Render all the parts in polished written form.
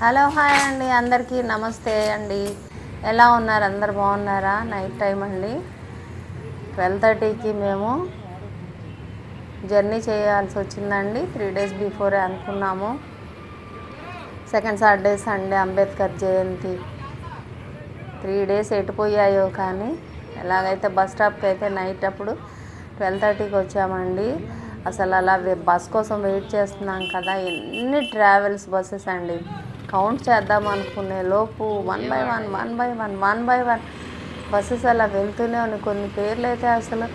Hello hi అండి, అందరికీ నమస్తే అండి. ఎలా ఉన్నారు? అందరు బాగున్నారా? నైట్ టైం అండి, 12:30కి మేము జర్నీ చేయాల్సి వచ్చిందండి. 3 days బిఫోరే అనుకున్నాము. సెకండ్ సాటర్డే సండే అంబేద్కర్ జయంతి 3 days ఎటుపోయాయో కానీ ఎలాగైతే బస్ స్టాప్కి అయితే నైట్ అప్పుడు 12:30కి వచ్చామండి. అసలు అలా బస్ కోసం వెయిట్ చేస్తున్నాం కదా, ఎన్ని ట్రావెల్స్ బస్సెస్ అండి. కౌంట్ చేద్దాం అనుకునే లోపు వన్ బై వన్ బస్సెస్ అలా వెళ్తూనే ఉన్నాయి. కొన్ని పేర్లు అయితే అసలు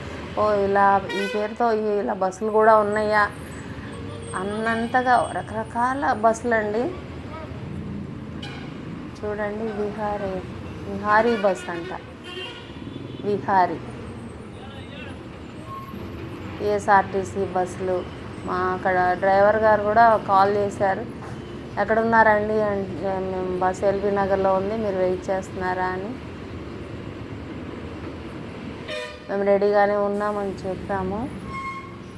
ఇలా ఈ పేరుతో ఇలా బస్సులు కూడా ఉన్నాయా అన్నంతగా రకరకాల బస్సులు అండి. చూడండి, విహారీ బస్ అంట, విహారీ ఏఎస్ఆర్టీసీ బస్సులు. మా అక్కడ డ్రైవర్ గారు కూడా కాల్ చేశారు, ఎక్కడున్నారండి అంటే మేము బస్ ఎల్బీ నగర్లో ఉంది, మీరు వెయిట్ చేస్తున్నారా అని. మేము రెడీగానే ఉన్నామని చెప్పాము.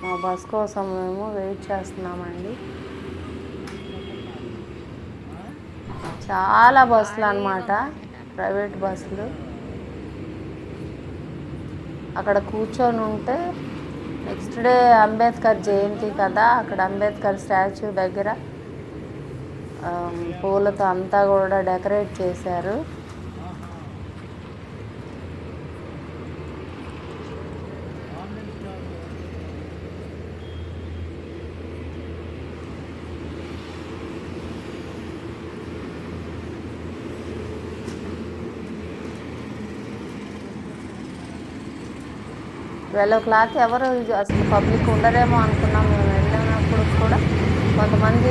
మా బస్ కోసం మేము వెయిట్ చేస్తున్నామండి. చాలా బస్సులు అన్నమాట, ప్రైవేట్ బస్సులు. అక్కడ కూర్చొని ఉంటే నెక్స్ట్ డే అంబేద్కర్ జయంతి కదా, అక్కడ అంబేద్కర్ స్టాచ్యూ దగ్గర పూలతో అంతా కూడా డెకరేట్ చేశారు. o'clock ఎవరు అసలు పబ్లిక్ ఉండరేమో అనుకున్నాం. మేము వెళ్ళినప్పుడు కూడా కొంతమంది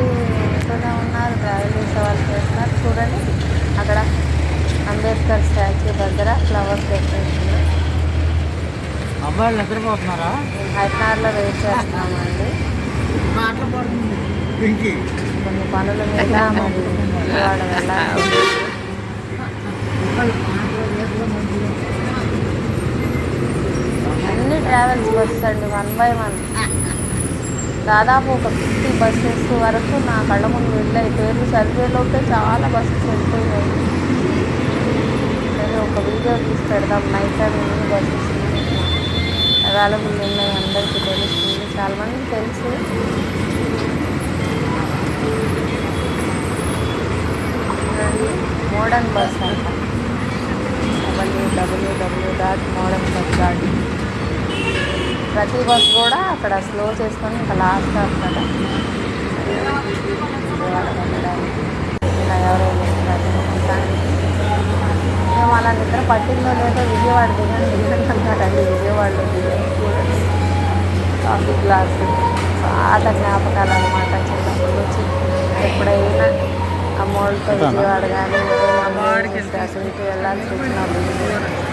ఉంటూనే ఉన్నారు, ట్రావెల్ చేసే వాళ్ళు చేస్తున్నారు. చూడండి, అక్కడ అంబేద్కర్ స్టాచ్యూ దగ్గర ఫ్లవర్స్ డెకరేషన్. అబ్బాయిలు నిద్రపోతున్నారా? హైదరాబాద్లో వెయిట్ చేస్తున్నామండి. కొన్ని పనుల మీద మరి విజయవాడ వెళ్ళాలి. అన్ని ట్రావెల్స్ బస్సెస్ అండి, వన్ బై వన్. దాదాపు ఒక 50 buses వరకు నా కళ్ళ ముందు వెళ్ళాయి. పేర్లు చదివేలోపే చాలా బస్సెస్ వెళ్ళిపోయాయి. సరే, ఒక వీడియో తీసి పెడదాం. నైట్ టైం ఎన్ని బస్సెస్ అవైలబుల్ ఉన్నాయి అందరికీ తెలుస్తుంది, చాలామందికి తెలుసు. చూడండి, మోడర్న్ బస్ అంట, www.modernbus.in. ప్రతి బస్ కూడా అక్కడ స్లో చేసుకొని ఇంకా లాస్ట్ అక్కడ విజయవాడ వెళ్ళడానికి ఇలా ఎవరైనా మేము అలా నిద్ర పట్టిందో లేదో విజయవాడ దిగండి అంటారండి. విజయవాడలో దిగండి. చూడండి, కాఫీ గ్లాసు, పాత జ్ఞాపకాలు అనమాట. చిన్నప్పుడు వచ్చి ఎప్పుడైనా అమ్మోళ్ళతో విజయవాడ కానీ అసలు ఇటు వెళ్ళాల్సి వచ్చినప్పుడు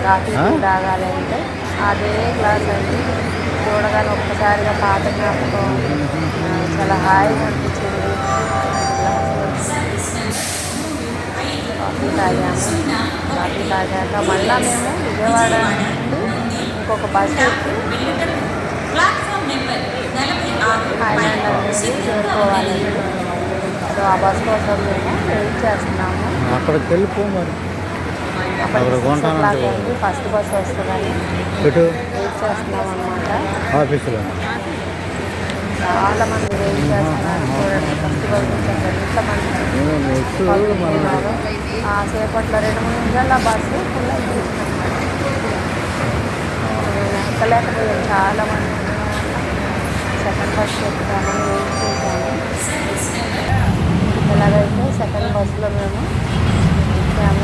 కాఫీ తాగాలి అంటే అదే గ్లాస్ అండి. చూడగానే ఒక్కసారిగా పాత జ్ఞాపకం, చాలా హాయిగా అనిపించింది. కాఫీ తాగాక మళ్ళీ మేము విజయవాడ నుండి ఇంకొక బస్ ఎక్కి ఐలాండ్ అనేది చేరుకోవాలండి. సో ఆ బస్ కోసం మేము వెయిట్ చేస్తున్నాము. అక్కడికి వెళ్ళిపో మరి. ఫస్ట్ బస్ వస్తుందని వెయిట్ చేస్తున్నాం అన్నమాట. ఆఫీసులో చాలా మంది వెయిట్ చేస్తున్నారు. చూడండి, ఫస్ట్ బస్ ఎంతమంది ఉన్నారు. ఆ సేపట్లో 2-3 నిమిషాల బస్సు ఫుల్ అయిపోయింది. నేను ఎక్కలేకపోయాను, చాలా మంది సెకండ్ బస్ ఎక్కుతామని వెయిట్ చేశాను. ఎలాగైతే సెకండ్ బస్సులో మేము ఎక్కాము.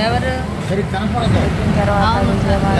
ఎవరు ఎక్కిన తర్వాత విజయవాడ